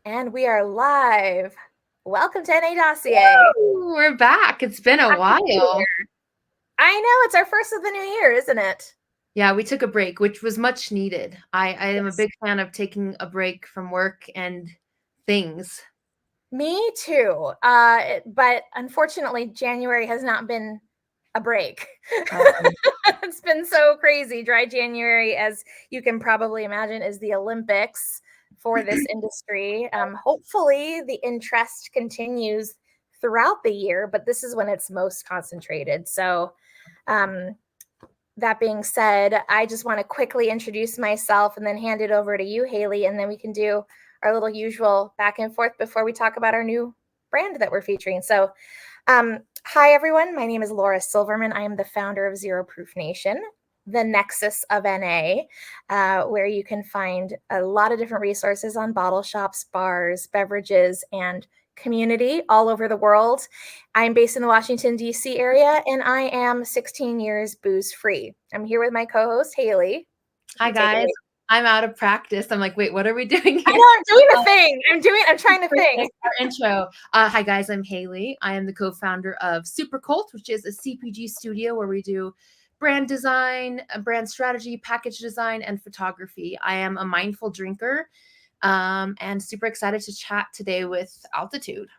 And we are live. Welcome to NA Dossier. Woo, we're back. It's been a while. I know, it's our first of the new year, isn't it? Yeah, we took a break, which was much needed. I am a Yes. big fan of taking a break from work and things. Me too. But unfortunately, January has not been a break. Um, It's been so crazy. Dry January, as you can probably imagine, is the Olympics for this industry. Hopefully, the interest continues throughout the year, but this is when it's most concentrated. So, um, that being said, I just want to quickly introduce myself and then hand it over to you, Haylee, and then we can do our little usual back and forth before we talk about our new brand that we're featuring. So, hi, everyone. My name is Laura Silverman. I am the founder of Zero Proof Nation, the nexus of NA, where you can find a lot of different resources on bottle shops, bars, beverages, and community all over the world. I'm based in the Washington, D.C. area, and I am 16 years booze free. I'm here with my co host, Haylee. Hi, guys. I'm out of practice. I'm like, wait, what are we doing I here? know, I'm doing a thing. I'm trying to think. Our intro. Hi, guys. I'm Haylee. I am the co-founder of Super Cult, which is a CPG studio where we do brand design, brand strategy, package design, and photography. I am a mindful drinker and super excited to chat today with Altitude.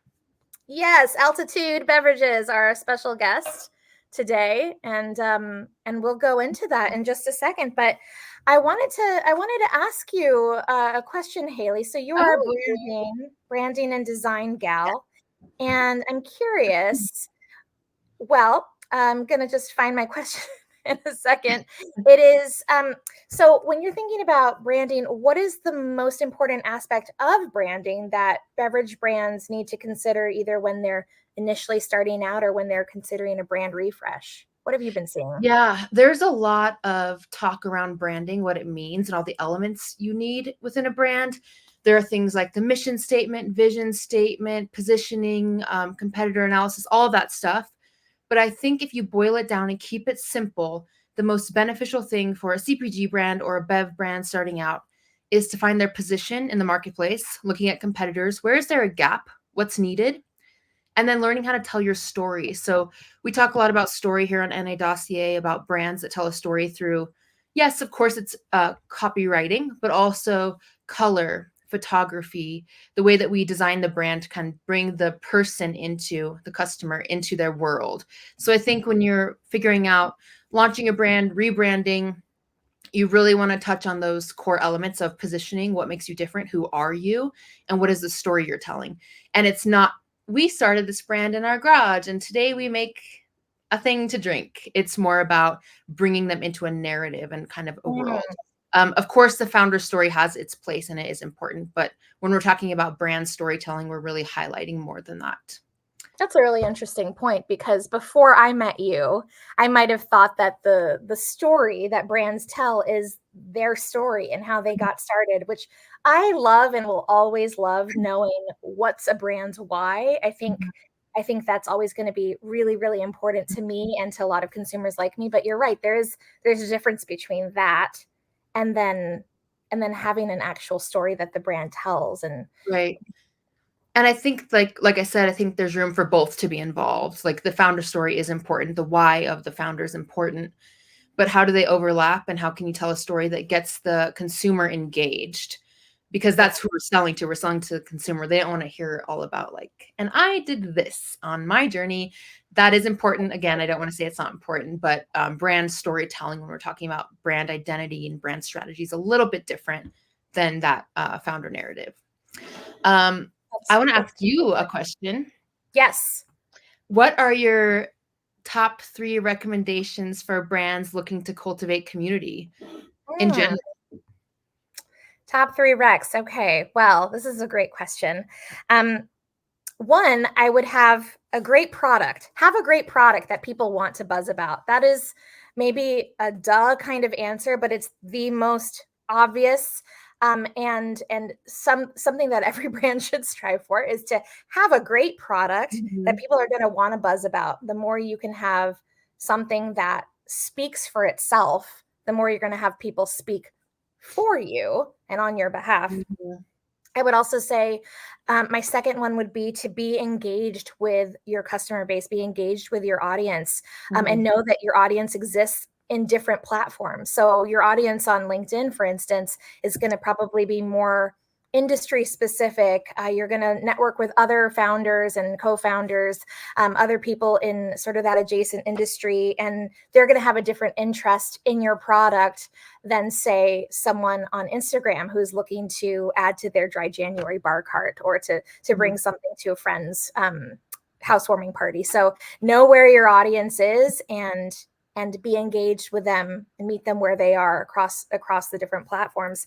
Yes, Altitude Beverages are our special guest today, and we'll go into that in just a second. But I wanted to ask you a question, Haylee. So you are a branding and design gal, and I'm curious. Well, I'm gonna just find my question in a second. It is so when you're thinking about branding, what is the most important aspect of branding that beverage brands need to consider either when they're initially starting out or when they're considering a brand refresh? What have you been seeing? Yeah, there's a lot of talk around branding, what it means, and all the elements you need within a brand. There are things like the mission statement, vision statement, positioning, competitor analysis, all of that stuff. But I think if you boil it down and keep it simple, the most beneficial thing for a CPG brand or a bev brand starting out is to find their position in the marketplace, looking at competitors. Where is there a gap? What's needed? And then learning how to tell your story. So we talk a lot about story here on NA Dossier, about brands that tell a story through, yes, of course, it's copywriting, but also color, photography, the way that we design the brand can bring the person into the customer, into their world. So I think when you're figuring out launching a brand, rebranding, you really want to touch on those core elements of positioning. What makes you different? Who are you? And what is the story you're telling? And it's not, we started this brand in our garage and today we make a thing to drink. It's more about bringing them into a narrative and kind of a world. Of course, the founder story has its place and it is important. But when we're talking about brand storytelling, we're really highlighting more than that. That's a really interesting point because before I met you, I might have thought that the story that brands tell is their story and how they got started, which I love and will always love knowing what's a brand's why. I think that's always going to be really, really important to me and to a lot of consumers like me. But you're right, there's a difference between that and then having an actual story that the brand tells. And Right. And I think like I said, I think there's room for both to be involved. Like the founder story is important, the why of the founder is important, but how do they overlap and how can you tell a story that gets the consumer engaged? Because that's who we're selling to. We're selling to the consumer. They don't want to hear all about like, and I did this on my journey. That is important. Again, I don't want to say it's not important, but brand storytelling when we're talking about brand identity and brand strategy is a little bit different than that founder narrative. I want to ask you a question. yes. What are your top 3 recommendations for brands looking to cultivate community in general? Top 3 recs. Okay. Well, this is a great question. One, I would have a great product. Have a great product that people want to buzz about. That is maybe a duh kind of answer, but it's the most obvious. And something that every brand should strive for is to have a great product that people are going to want to buzz about. The more you can have something that speaks for itself, the more you're going to have people speak for you and on your behalf. I would also say my second one would be to be engaged with your customer base, be engaged with your audience, and know that your audience exists in different platforms. So your audience on LinkedIn, for instance, is going to probably be more industry specific. You're going to network with other founders and co-founders, other people in sort of that adjacent industry, and they're going to have a different interest in your product than, say, someone on Instagram who's looking to add to their dry January bar cart or to bring something to a friend's housewarming party. So know where your audience is and be engaged with them and meet them where they are across the different platforms.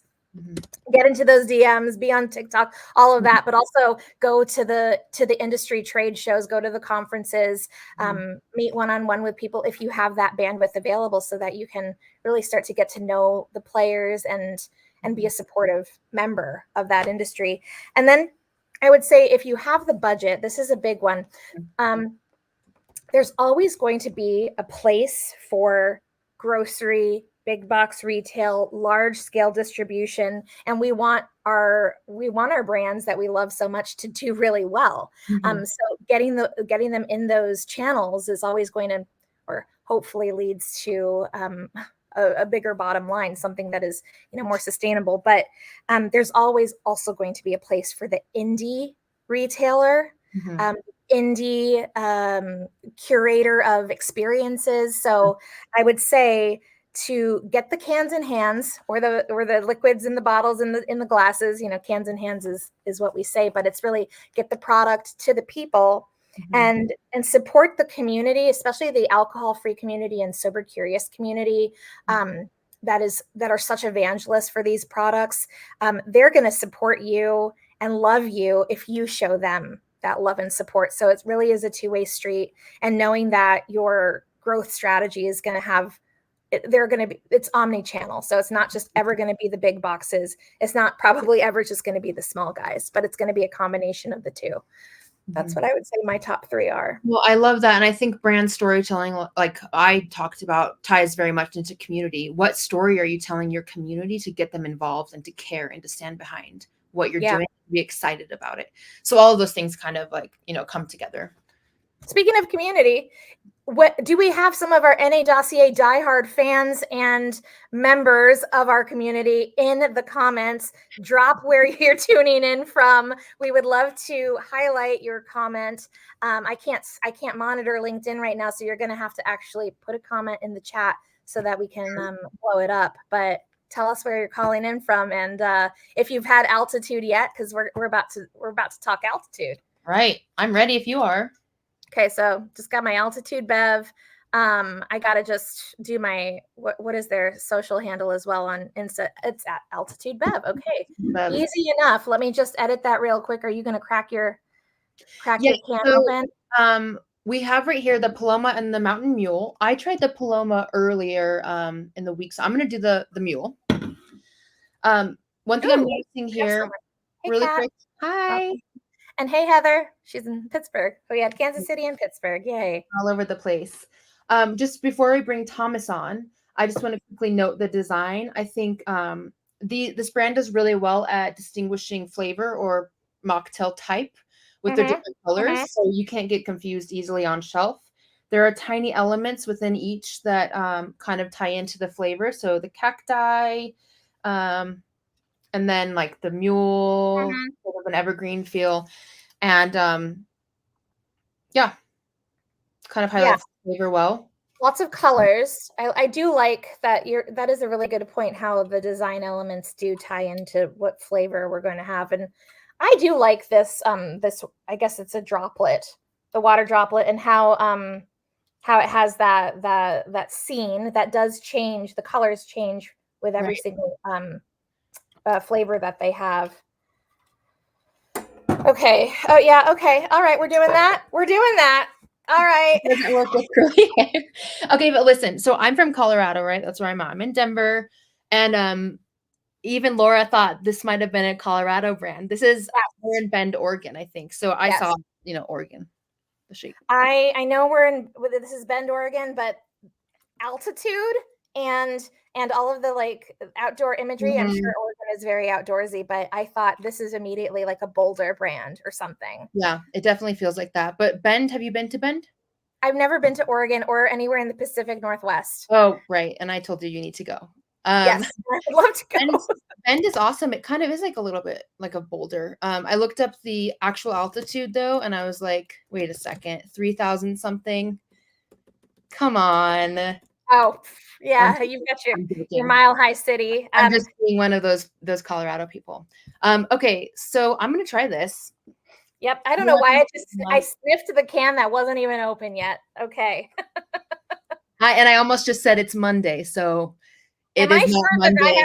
Get into those DMs, be on TikTok, all of that, but also go to the industry trade shows, go to the conferences, meet one-on-one with people if you have that bandwidth available, so that you can really start to get to know the players and be a supportive member of that industry. And then I would say, if you have the budget, this is a big one. There's always going to be a place for grocery, big box retail, large scale distribution, and we want our brands that we love so much to do really well. So getting them in those channels is always going to, or hopefully leads to a bigger bottom line, something that is more sustainable. But there's always also going to be a place for the indie retailer. Indie curator of experiences. So I would say to get the cans in hands, or the liquids in the bottles in the glasses. Cans in hands is what we say, but it's really get the product to the people and support the community, especially the alcohol-free community and sober curious community. That are such evangelists for these products. They're going to support you and love you if you show them that love and support. So it really is a two-way street, and knowing that your growth strategy is going to have, it's omni-channel. So it's not just ever going to be the big boxes. It's not probably ever just going to be the small guys, but it's going to be a combination of the two. That's what I would say my top three are. Well, I love that. And I think brand storytelling, like I talked about, ties very much into community. What story are you telling your community to get them involved and to care and to stand behind what you're doing, be excited about it? So all of those things kind of come together. Speaking of community, what do we have? Some of our NA Dossier diehard fans and members of our community in the comments. Drop where you're tuning in from. We would love to highlight your comment. I can't monitor LinkedIn right now, so you're going to have to actually put a comment in the chat so that we can blow it up. But tell us where you're calling in from, and if you've had altitude yet, because we're about to talk altitude. Right, I'm ready if you are. Okay, so just got my altitude bev. I gotta just do my what is their social handle as well on Insta? It's at altitude bev. Okay, easy enough. Let me just edit that real quick. Are you gonna crack your can open? We have right here the Paloma and the Mountain Mule. I tried the Paloma earlier in the week, so I'm gonna do the mule. One thing I'm noticing here, really quick. Hi. And hey, Heather, she's in Pittsburgh. Oh, yeah, Kansas City and Pittsburgh. Yay. All over the place. Just before I bring Thomas on, I just want to quickly note the design. I think this brand does really well at distinguishing flavor or mocktail type with their different colors, so you can't get confused easily on shelf. There are tiny elements within each that kind of tie into the flavor. So the cacti, and then like the mule, sort of an evergreen feel. And kind of highlights the flavor well. Lots of colors. I do like that. That is a really good point, how the design elements do tie into what flavor we're going to have. And I do like this, I guess it's a droplet, the water droplet, and how it has that scene that does change. The colors change with every single flavor that they have. Okay. Oh yeah. Okay. All right. We're doing that. All right. Doesn't work with curly hair. Okay, but listen. So I'm from Colorado, right? That's where I'm at. I'm in Denver, and even Laura thought this might have been a Colorado brand. This is we're in Bend, Oregon, I think. So I saw, Oregon, the shape. I know this is Bend, Oregon, but altitude and all of the like outdoor imagery, I'm sure Oregon is very outdoorsy, but I thought this is immediately like a Boulder brand or something. Yeah, it definitely feels like that. But Bend, have you been to Bend? I've never been to Oregon or anywhere in the Pacific Northwest. Oh, right. And I told you need to go. Yes, I would love to go. Bend is awesome. It kind of is like a little bit like a boulder. I looked up the actual altitude though, and I was like, wait a second, 3,000 something. Come on. Oh, yeah, you've got your Mile High City. I'm just being one of those Colorado people. Okay, so I'm gonna try this. Yep, I don't know why I sniffed the can that wasn't even open yet. Okay. I almost just said it's Monday, so it is not Monday.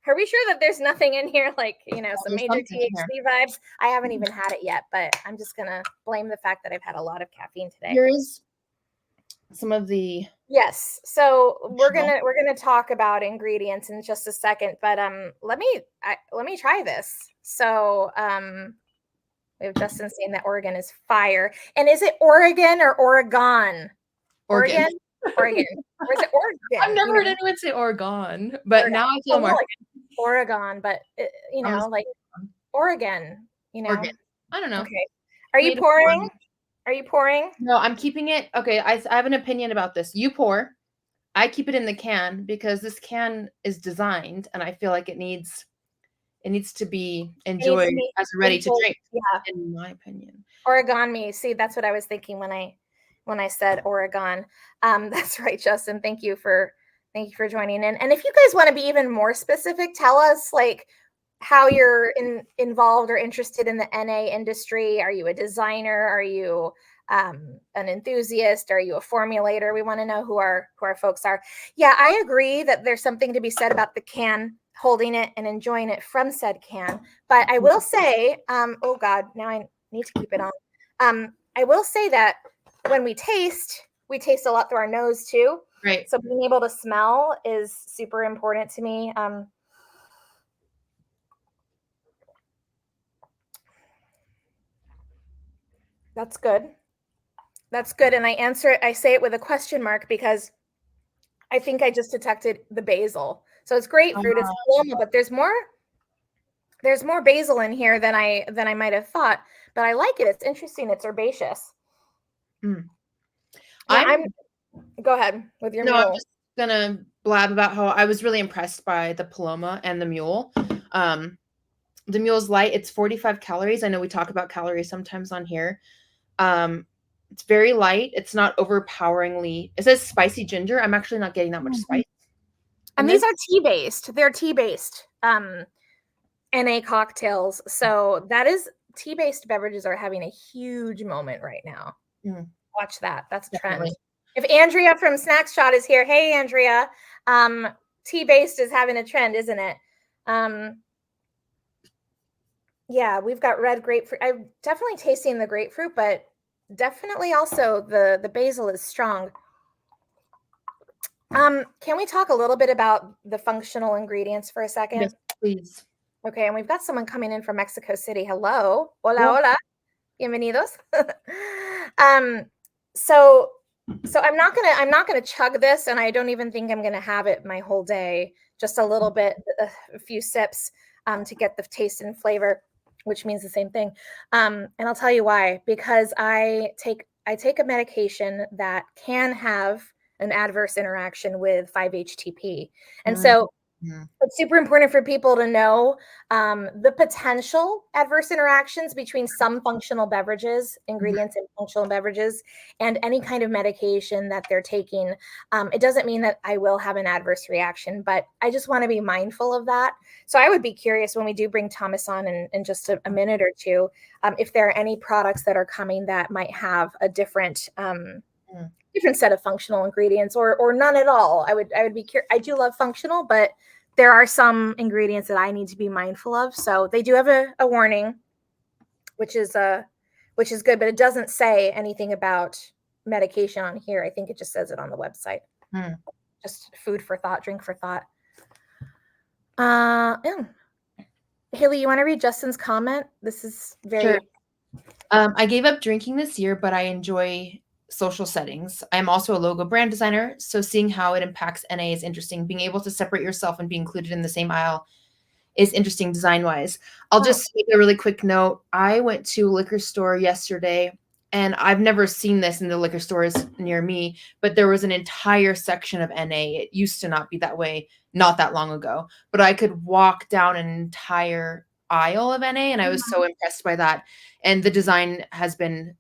Are we sure that there's nothing in here like, some major THC vibes? I haven't even had it yet, but I'm just gonna blame the fact that I've had a lot of caffeine today. Here's some of the Yes. So we're gonna talk about ingredients in just a second, but let me try this. So we have Justin saying that Oregon is fire. And is it Oregon or Oregon? Oregon? Oregon. Or is it Oregon? I've never heard anyone say Oregon, but Oregon. Now I feel more like Oregon, but like Oregon, Oregon. I don't know. Okay. Are you pouring? Are you pouring? No, I'm keeping it. Okay, I have an opinion about this. You pour. I keep it in the can because this can is designed, and I feel like it needs to be enjoyed as ready to drink. Yeah, in my opinion. Oregon me. See, that's what I was thinking when I said Oregon. That's right, Justin. Thank you for joining in. And if you guys want to be even more specific, tell us like how you're involved or interested in the NA industry. Are you a designer? Are you an enthusiast? Are you a formulator? We want to know who our folks are. Yeah, I agree that there's something to be said about the can, holding it and enjoying it from said can. But I will say, oh God, now I need to keep it on. I will say that when we taste a lot through our nose too. Right. So being able to smell is super important to me. That's good. That's good. And I say it with a question mark because I think I just detected the basil. So it's grapefruit, it's paloma, but there's more basil in here than I might have thought. But I like it. It's interesting. It's herbaceous. Yeah, go ahead with your mule. I'm just gonna blab about how I was really impressed by the paloma and the mule. The mule's light. It's 45 calories. I know we talk about calories sometimes on here. It's very light. It's not overpoweringly. It says spicy ginger. I'm actually not getting that much spice. And these are tea-based. They're tea-based NA cocktails. So that is tea-based beverages are having a huge moment right now. Watch that. That's a trend. If Andrea from Snack Shot is here, hey Andrea, tea-based is having a trend, isn't it? Yeah, we've got red grapefruit. I'm definitely tasting the grapefruit, but definitely also the basil is strong. Can we talk a little bit about the functional ingredients for a second? Yes, please. Okay, and we've got someone coming in from Mexico City. Hello. Hola, hola. Bienvenidos. So I'm not gonna chug this, and I don't even think I'm gonna have it my whole day. Just a little bit, a few sips to get the taste and flavor, which means the same thing. And I'll tell you why. Because I take a medication that can have an adverse interaction with 5-HTP, and so it's super important for people to know the potential adverse interactions between some functional beverages, ingredients in functional beverages, and any kind of medication that they're taking. It doesn't mean that I will have an adverse reaction, but I just want to be mindful of that. So I would be curious when we do bring Thomas on in just a minute or two, if there are any products that are coming that might have a different set of functional ingredients or none at all. I would be curious. I do love functional, but there are some ingredients that I need to be mindful of. So they do have a warning, which is good, but it doesn't say anything about medication on here. I think it just says it on the website. Just food for thought, drink for thought. Yeah. Haylee, you want to read Justin's comment? This is very. Sure. I gave up drinking this year, but I enjoy social settings. I'm also a logo brand designer, so seeing how it impacts NA is interesting. Being able to separate yourself and be included in the same aisle is interesting design-wise. I'll just make a really quick note. I went to a liquor store yesterday, and I've never seen this in the liquor stores near me, but there was an entire section of NA. It used to not be that way not that long ago, but I could walk down an entire aisle of NA, and I was so impressed by that. And the design has been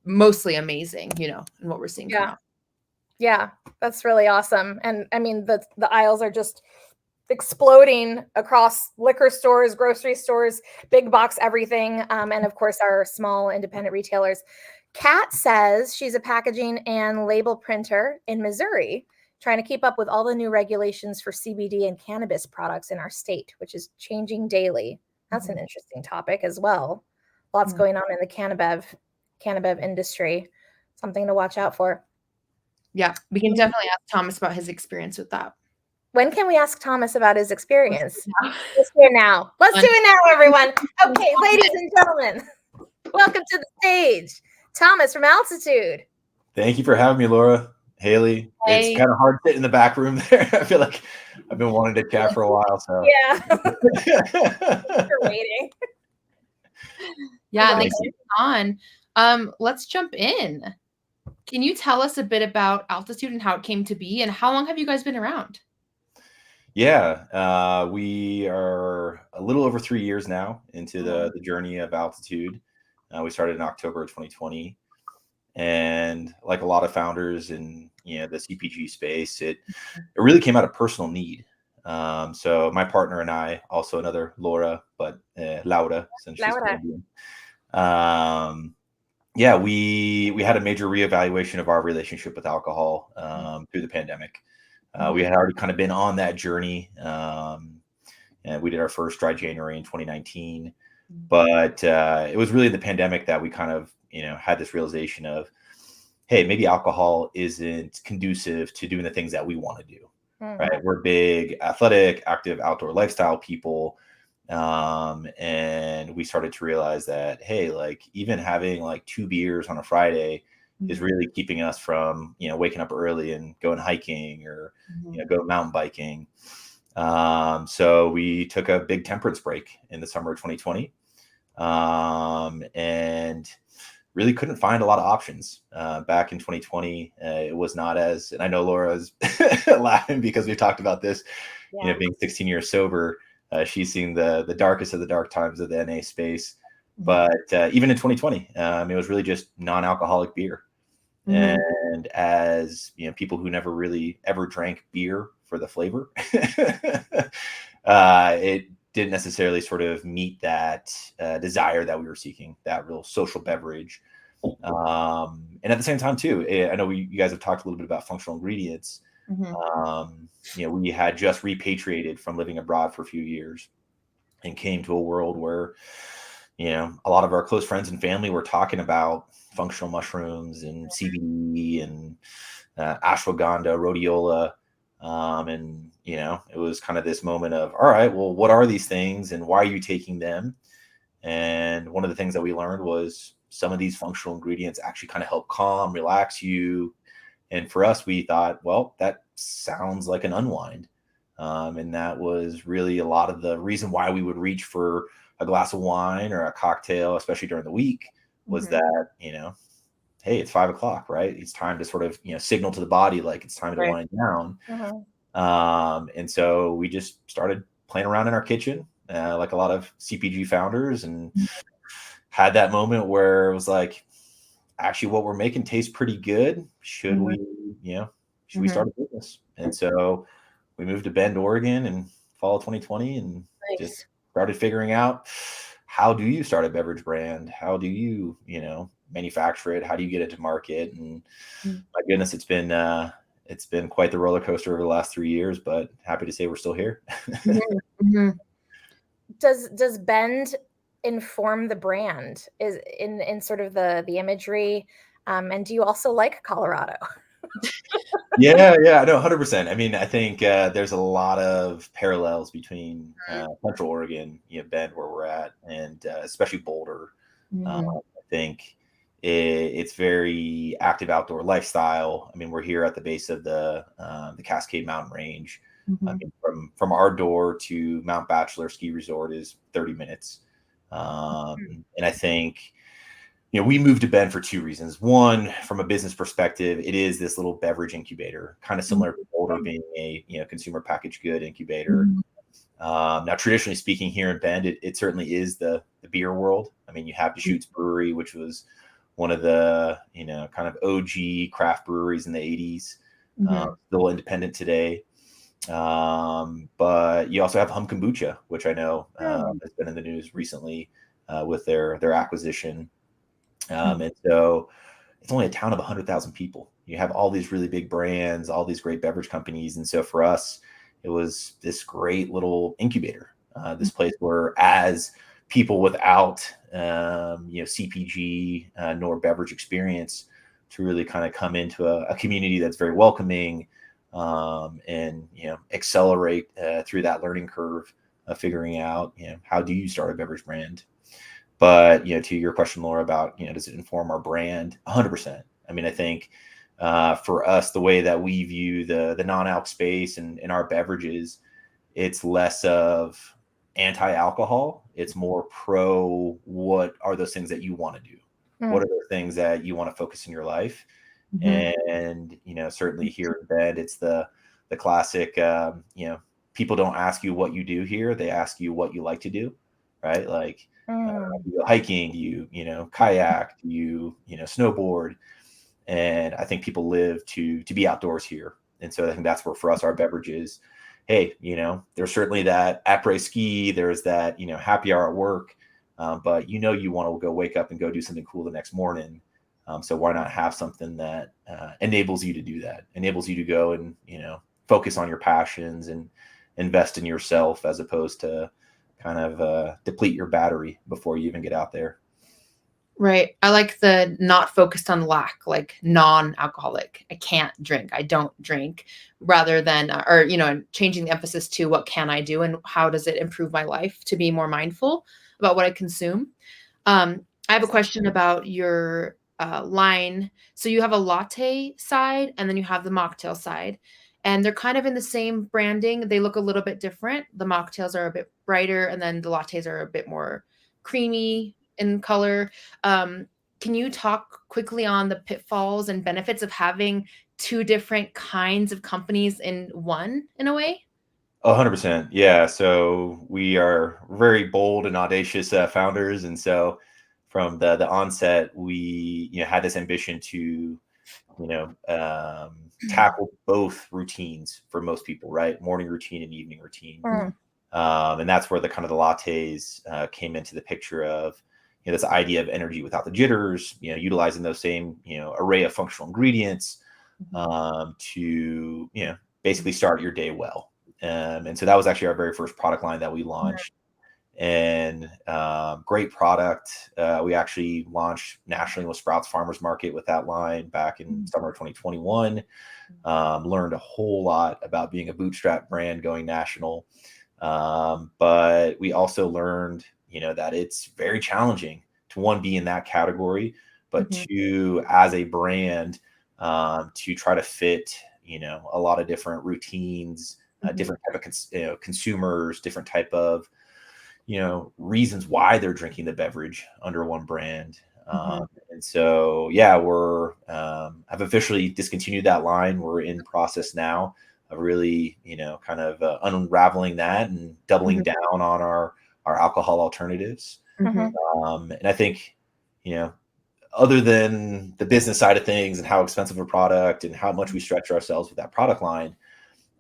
mostly amazing, in what we're seeing come out. Yeah, that's really awesome. And I mean, the aisles are just exploding across liquor stores, grocery stores, big box everything, and of course our small independent retailers. Kat says she's a packaging and label printer in Missouri, trying to keep up with all the new regulations for CBD and cannabis products in our state, which is changing daily. That's an interesting topic as well. Lots going on in the cannabis industry. Something to watch out for. Yeah, we can definitely ask Thomas about his experience with that. When can we ask Thomas about his experience? Let's do it now. Let's do it now, everyone. Okay, ladies and gentlemen, welcome to the stage, Thomas from Altitude. Thank you for having me, Laura. Haylee. Hey. It's kind of hard sitting in the back room there. I feel like I've been wanting to chat for a while. So yeah, for waiting. Yeah, thanks for being on. Let's jump in. Can you tell us a bit about Altitude and how it came to be, and how long have you guys been around? Yeah, we are a little over 3 years now into the journey of Altitude. We started in October of 2020, and like a lot of founders in the CPG space, it really came out of personal need. So my partner and I, also another Laura, but Laura, since she's Colombian. Yeah, we had a major reevaluation of our relationship with alcohol through the pandemic. We had already kind of been on that journey, and we did our first Dry January in 2019. But it was really the pandemic that we kind of had this realization of, hey, maybe alcohol isn't conducive to doing the things that we want to do. Right? We're big, athletic, active, outdoor lifestyle people. And we started to realize that, hey, like even having like 2 beers on a Friday is really keeping us from, waking up early and going hiking or, go mountain biking. So we took a big temperance break in the summer of 2020, and really couldn't find a lot of options. Back in 2020, it was not as, and I know Laura's laughing because we talked about this, being 16 years sober. She's seen the darkest of the dark times of the NA space. But even in 2020, it was really just non-alcoholic beer. And as people who never really ever drank beer for the flavor, it didn't necessarily sort of meet that desire that we were seeking, that real social beverage. And at the same time too, I know you guys have talked a little bit about functional ingredients. We had just repatriated from living abroad for a few years and came to a world where, a lot of our close friends and family were talking about functional mushrooms and CBD and ashwagandha, rhodiola. And, it was kind of this moment of, all right, well, what are these things and why are you taking them? And one of the things that we learned was some of these functional ingredients actually kind of help calm, relax you. And for us, we thought, well, that sounds like an unwind. And that was really a lot of the reason why we would reach for a glass of wine or a cocktail, especially during the week, was that, hey, it's 5 o'clock, right? It's time to sort of, signal to the body, like it's time to wind down. And so we just started playing around in our kitchen, like a lot of CPG founders, and had that moment where it was like, actually what we're making tastes pretty good. Should we, should we start a business? And so we moved to Bend, Oregon in fall of 2020 and just started figuring out, how do you start a beverage brand? How do you, manufacture it? How do you get it to market? And my goodness, it's been quite the roller coaster over the last 3 years, but happy to say we're still here. Does Bend inform the brand is in sort of the imagery, and do you also like Colorado? Yeah, no, 100%. I mean, I think there's a lot of parallels between Central Oregon, Bend, where we're at, and especially Boulder. I think It's very active outdoor lifestyle. I mean, we're here at the base of the Cascade Mountain Range. I mean, from our door to Mount Bachelor Ski Resort is 30 minutes. And I think, we moved to Bend for two reasons. One, from a business perspective, it is this little beverage incubator, kind of similar to Boulder being a consumer packaged good incubator. Now, traditionally speaking, here in Bend, it certainly is the beer world. I mean, you have Deschutes Brewery, which was one of the kind of OG craft breweries in the 80s, still independent today. But you also have Hum Kombucha, which I know has been in the news recently with their acquisition. And so it's only a town of 100,000 people. You have all these really big brands, all these great beverage companies. And so for us, it was this great little incubator, this place where as people without, CPG nor beverage experience to really kind of come into a community that's very welcoming and, accelerate through that learning curve of figuring out, how do you start a beverage brand? But, to your question, Laura, about, does it inform our brand? 100%. I mean, I think for us, the way that we view the non-alc space and our beverages, it's less of anti-alcohol. It's more pro, what are those things that you want to do? What are the things that you want to focus in your life? And, certainly here in Bend, it's the classic, people don't ask you what you do here. They ask you what you like to do, right? Like, you go hiking, you kayak, you snowboard. And I think people live to be outdoors here. And so I think that's where for us, our beverages, hey, there's certainly that après ski, there's that, happy hour at work. But you want to go wake up and go do something cool the next morning. So why not have something that enables you to do that, enables you to go and, focus on your passions and invest in yourself as opposed to kind of deplete your battery before you even get out there. Right. I like the not focused on lack, like non-alcoholic. I can't drink. I don't drink, rather than, or, changing the emphasis to what can I do and how does it improve my life, to be more mindful about what I consume. I have a question about your line. So you have a latte side and then you have the mocktail side, and they're kind of in the same branding. They look a little bit different. The mocktails are a bit brighter and then the lattes are a bit more creamy in color. Can you talk quickly on the pitfalls and benefits of having two different kinds of companies in one, in a way? 100%. Yeah. So we are very bold and audacious founders. And so from the onset, we had this ambition to tackle both routines for most people, right? Morning routine and evening routine. And that's where the kind of the lattes came into the picture of this idea of energy without the jitters, utilizing those same array of functional ingredients to basically start your day well. And so that was actually our very first product line that we launched. And great product. We actually launched nationally with Sprouts Farmers Market with that line back in summer 2021. Learned a whole lot about being a bootstrap brand going national. But we also learned, that it's very challenging to, one, be in that category, but two, as a brand, to try to fit, a lot of different routines, different type of consumers, different type of, reasons why they're drinking the beverage under one brand. And so, yeah, I've officially discontinued that line. We're in process now of really, kind of unraveling that and doubling down on our alcohol alternatives. And I think, other than the business side of things and how expensive a product and how much we stretch ourselves with that product line,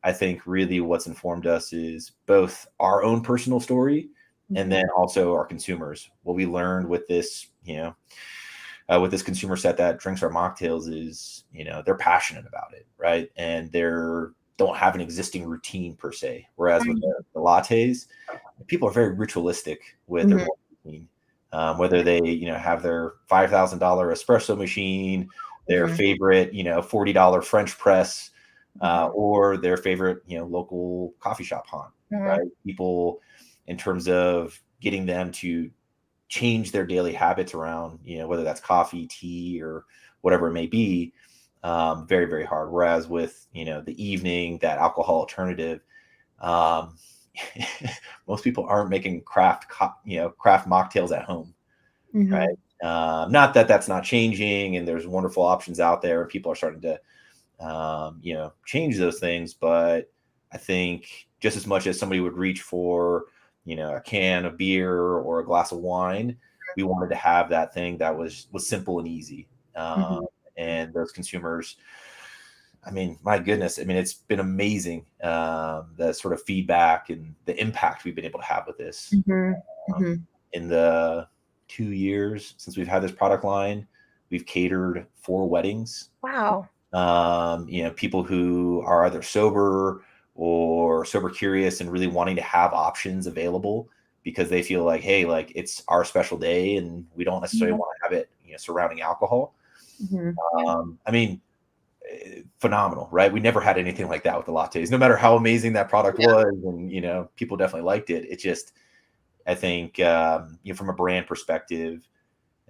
I think really what's informed us is both our own personal story and then also our consumers. What we learned with this, with this consumer set that drinks our mocktails is, they're passionate about it, right? And don't have an existing routine per se. Whereas with the lattes, people are very ritualistic with their routine. Whether they, have their $5,000 espresso machine, their favorite, $40 French press, or their favorite, local coffee shop haunt, right? People, in terms of getting them to change their daily habits around, whether that's coffee, tea, or whatever it may be, very, very hard. Whereas with, the evening, that alcohol alternative, um, most people aren't making craft mocktails at home, right? Not that that's not changing, and there's wonderful options out there, and people are starting to, change those things. But I think just as much as somebody would reach for, a can of beer or a glass of wine, we wanted to have that thing that was simple and easy. And those consumers, I mean, my goodness, I mean, it's been amazing, the sort of feedback and the impact we've been able to have with this. In the 2 years since we've had this product line, we've catered 4 weddings. Wow. People who are either sober or sober curious and really wanting to have options available because they feel like, hey, like it's our special day and we don't necessarily want to have it, surrounding alcohol. I mean, phenomenal, right? We never had anything like that with the lattes, no matter how amazing that product was. And, people definitely liked it. It just, I think, from a brand perspective,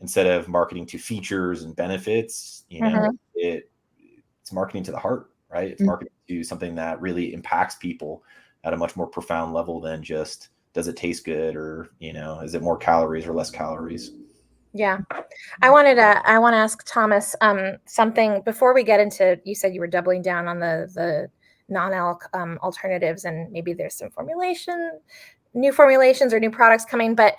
instead of marketing to features and benefits, it's marketing to the heart, right? It's marketing to something that really impacts people at a much more profound level than just, does it taste good, or, is it more calories or less calories? Yeah. I want to ask Thomas something before we get into, you said you were doubling down on the non-alc alternatives, and maybe there's some new formulations or new products coming, but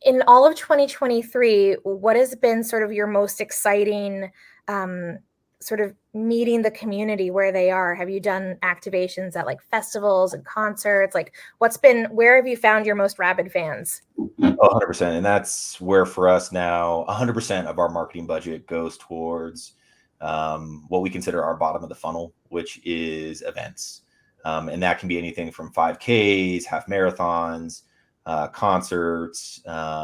in all of 2023, what has been sort of your most exciting sort of meeting the community where they are? Have you done activations at like festivals and concerts? Like where have you found your most rabid fans? 100%. And that's where for us now, 100% of our marketing budget goes towards what we consider our bottom of the funnel, which is events. And that can be anything from 5Ks, half marathons, concerts,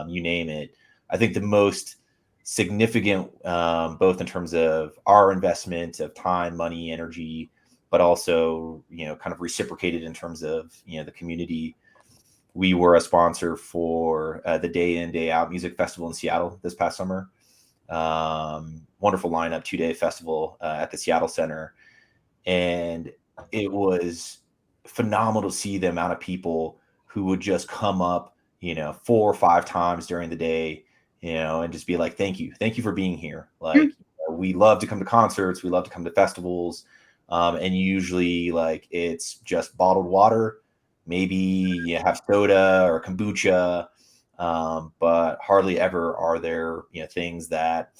you name it. I think the most significant, both in terms of our investment of time, money, energy, but also, kind of reciprocated in terms of, the community. We were a sponsor for the Day In, Day Out music festival in Seattle this past summer. Wonderful lineup, 2-day festival at the Seattle Center. And it was phenomenal to see the amount of people who would just come up, 4 or 5 times during the day, and just be like, thank you for being here. Like, we love to come to concerts, we love to come to festivals. And usually, like, it's just bottled water, maybe you have soda or kombucha, but hardly ever are there, things that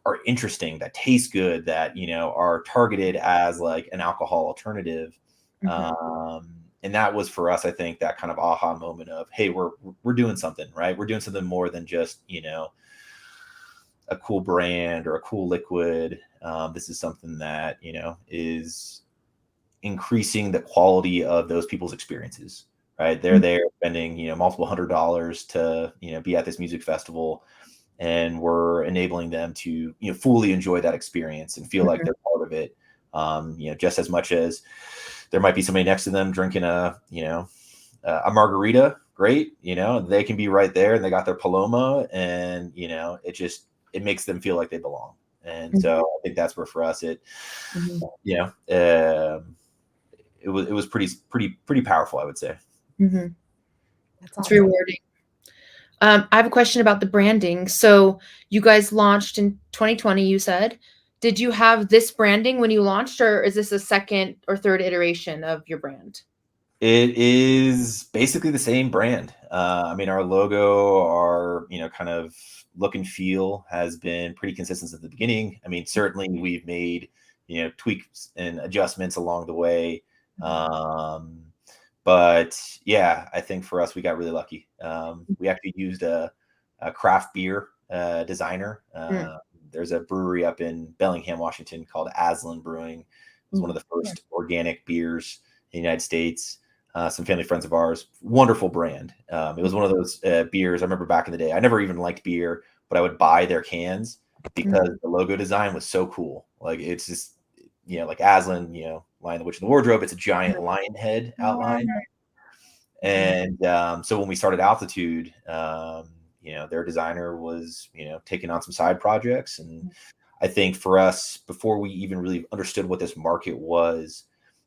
are interesting, that taste good, that, are targeted as like an alcohol alternative. And that was for us, I think, that kind of aha moment of, hey, we're doing something, right? We're doing something more than just, a cool brand or a cool liquid. This is something that, is increasing the quality of those people's experiences, right? They're there spending, multiple $100s to, be at this music festival, and we're enabling them to, fully enjoy that experience and feel like they're part of it. Just as much as there might be somebody next to them drinking a margarita, great, they can be right there and they got their Paloma, and, it makes them feel like they belong. And so I think that's where for us, it was pretty powerful, I would say. That's awesome. Rewarding. I have a question about the branding. So you guys launched in 2020, you said. Did you have this branding when you launched, or is this a second or third iteration of your brand? It is basically the same brand. I mean, our logo, our, kind of look and feel has been pretty consistent at the beginning. I mean, certainly we've made, tweaks and adjustments along the way. But yeah, I think for us, we got really lucky. We actually used a craft beer designer. There's a brewery up in Bellingham, Washington called Aslan Brewing. It was one of the first organic beers in the United States. Some family friends of ours, wonderful brand. It was one of those beers. I remember back in the day, I never even liked beer, but I would buy their cans because the logo design was so cool. Like, it's just, like Aslan, Lion, the Witch, and the Wardrobe. It's a giant lion head outline. And so when we started Altitude, their designer was, taking on some side projects. And I think for us, before we even really understood what this market was,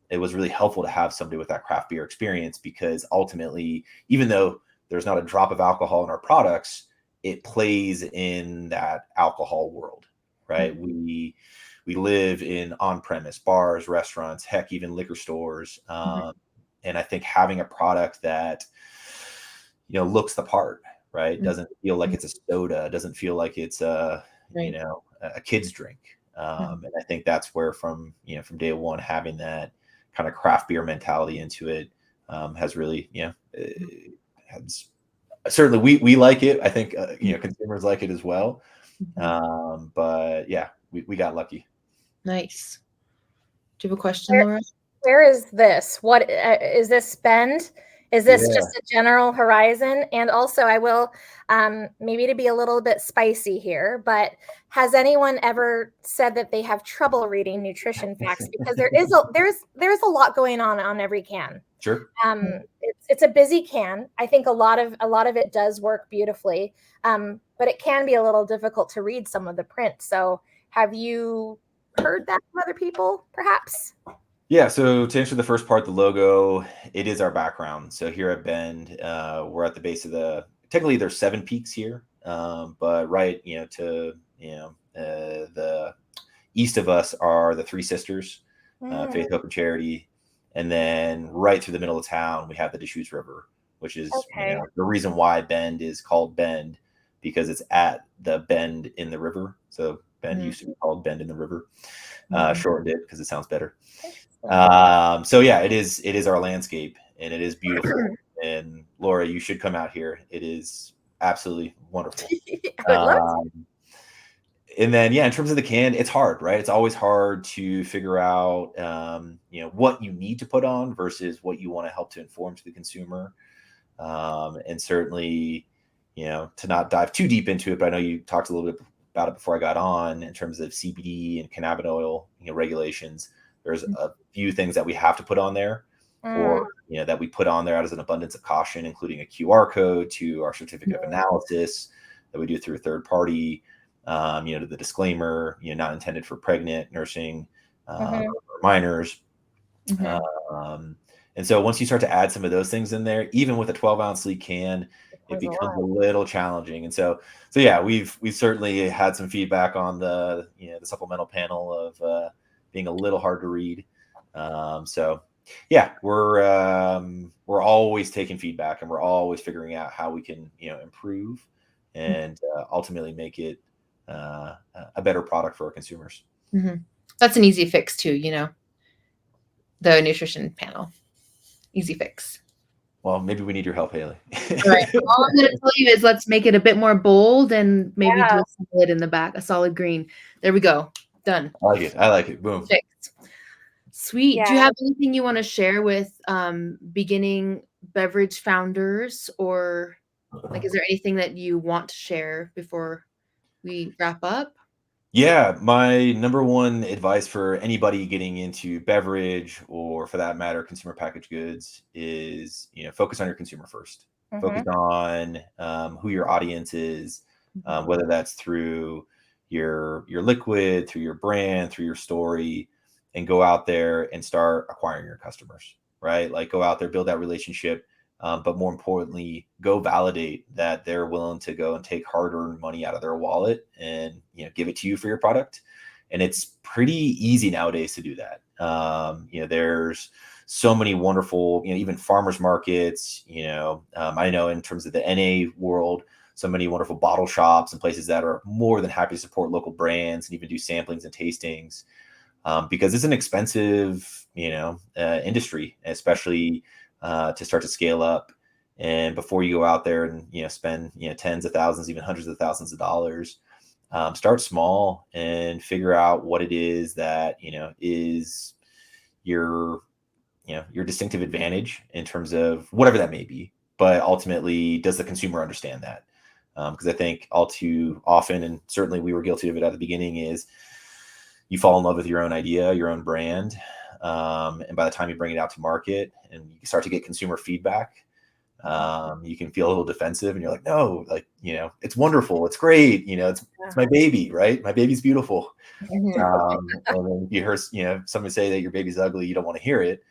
it was really helpful to have somebody with that craft beer experience, because ultimately, even though there's not a drop of alcohol in our products, it plays in that alcohol world, right? We live in on-premise bars, restaurants, heck, even liquor stores. And I think having a product that, looks the part, right? Doesn't feel like it's a soda, doesn't feel like it's a kid's drink. And I think that's where from day one, having that kind of craft beer mentality into it has really, has certainly we like it. I think, consumers like it as well. But yeah, we got lucky. Nice. Do you have a question, Laura? Where is this? What is this Bend? Is this just a general horizon? And also, I will maybe to be a little bit spicy here, but has anyone ever said that they have trouble reading nutrition facts? Because there's a lot going on every can. Sure. It's a busy can. I think a lot of it does work beautifully, but it can be a little difficult to read some of the print. So have you heard that from other people, perhaps? Yeah, so to answer the first part, the logo, it is our background. So here at Bend, we're at the base of technically there's 7 peaks here, but right, to the east of us are the 3 sisters, Faith, Hope, and Charity, and then right through the middle of town we have the Deschutes River, which is the reason why Bend is called Bend, because it's at the bend in the river. So Bend used to be called Bend in the River. Shortened it because it sounds better. So yeah, it is our landscape, and it is beautiful. And Laura, you should come out here. It is absolutely wonderful. I would love to. And then, in terms of the can, it's hard, right? It's always hard to figure out, what you need to put on versus what you want to help to inform to the consumer. And certainly, to not dive too deep into it, but I know you talked a little bit about it before I got on in terms of CBD and cannabinoid oil, regulations. There's a few things that we have to put on there, or that we put on there out as an abundance of caution, including a QR code to our certificate of analysis that we do through a third party. To the disclaimer, not intended for pregnant, nursing, or minors. And so once you start to add some of those things in there, even with a 12-ounce sleek can, it becomes a little challenging. And so yeah, we've certainly had some feedback on the supplemental panel of being a little hard to read. So yeah, we're always taking feedback, and we're always figuring out how we can improve and ultimately make it a better product for our consumers. That's an easy fix too, the nutrition panel. Easy fix. Well, maybe we need your help, Haley. All right. All I'm going to tell you is let's make it a bit more bold and maybe do a solid in the back, a solid green. There we go. Done. I like it. Boom. Fixed. Sweet. Yeah. Do you have anything you want to share with beginning beverage founders, or is there anything that you want to share before we wrap up? Yeah, my number one advice for anybody getting into beverage, or for that matter, consumer packaged goods, is focus on your consumer first. Focus on who your audience is, whether that's through your liquid, through your brand, through your story, and go out there and start acquiring your customers. Right, go out there, build that relationship. But more importantly, go validate that they're willing to go and take hard-earned money out of their wallet and give it to you for your product. And it's pretty easy nowadays to do that. There's so many wonderful, even farmers markets. I know in terms of the NA world, so many wonderful bottle shops and places that are more than happy to support local brands and even do samplings and tastings, because it's an expensive, industry, especially. To start to scale up. And before you go out there and spend tens of thousands, even hundreds of thousands of dollars, start small and figure out what it is that is your distinctive advantage in terms of whatever that may be. But ultimately, does the consumer understand that? Because I think all too often, and certainly we were guilty of it at the beginning, is you fall in love with your own idea, your own brand. And by the time you bring it out to market and you start to get consumer feedback, You can feel a little defensive, and you're like, no, like, it's wonderful, it's great, it's my baby, right? My baby's beautiful. And then you hear somebody say that your baby's ugly, you don't want to hear it.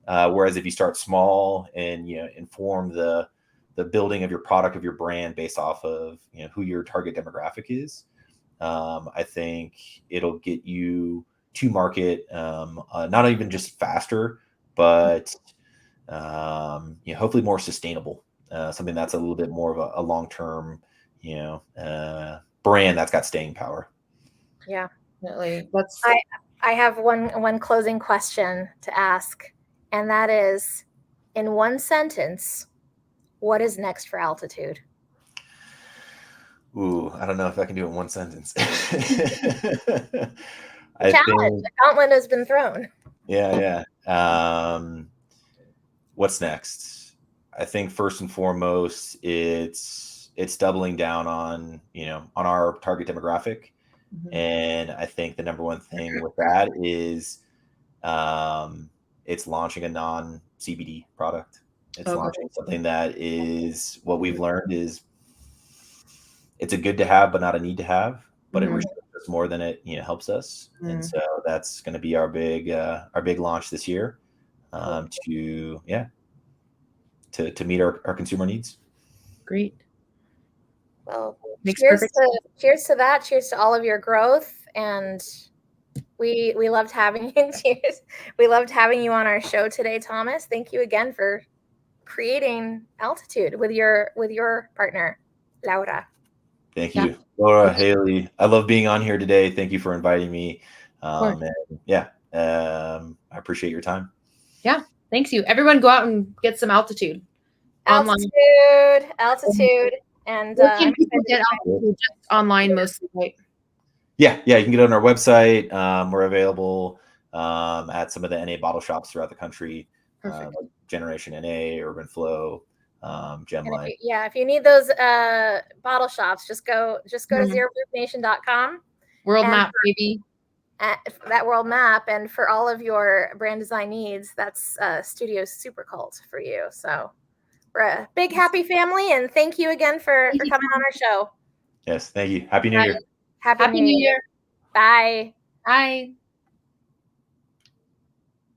Whereas if you start small and inform the building of your product, of your brand, based off of who your target demographic is, I think it'll get you to market, not even just faster, but hopefully more sustainable. Something that's a little bit more of a long-term, brand that's got staying power. Yeah, definitely. I have one closing question to ask, and that is, in one sentence, what is next for Altitude? Ooh, I don't know if I can do it in one sentence. The gauntlet has been thrown. Yeah. What's next? I think first and foremost, it's doubling down on our target demographic. And I think the number one thing with that is it's launching a non-CBD product. It's launching something that is, what we've learned is, it's a good to have, but not a need to have, but it restricts us more than it helps us. And so that's going to be our big launch this year, to meet our consumer needs. Great. Well, cheers to that. Cheers to all of your growth. And we loved having you. Cheers. We loved having you on our show today, Thomas. Thank you again for creating Altitude with your partner, Laura. Thank you, Laura, Haylee. I love being on here today. Thank you for inviting me. I appreciate your time. Yeah, thanks you. Everyone go out and get some Altitude. Altitude. And can people get Altitude just online mostly, right? Yeah, you can get it on our website. We're available at some of the NA bottle shops throughout the country, like Generation NA, Urban Flow, Gemline. If you need those bottle shops, just go to zeroproofnation.com. World map, baby. That world map, and for all of your brand design needs, that's Studio Super Cult for you. So we're a big happy family, and thank you again for coming on our show. Yes, thank you. Happy New Year. Happy New Year. Bye. Bye.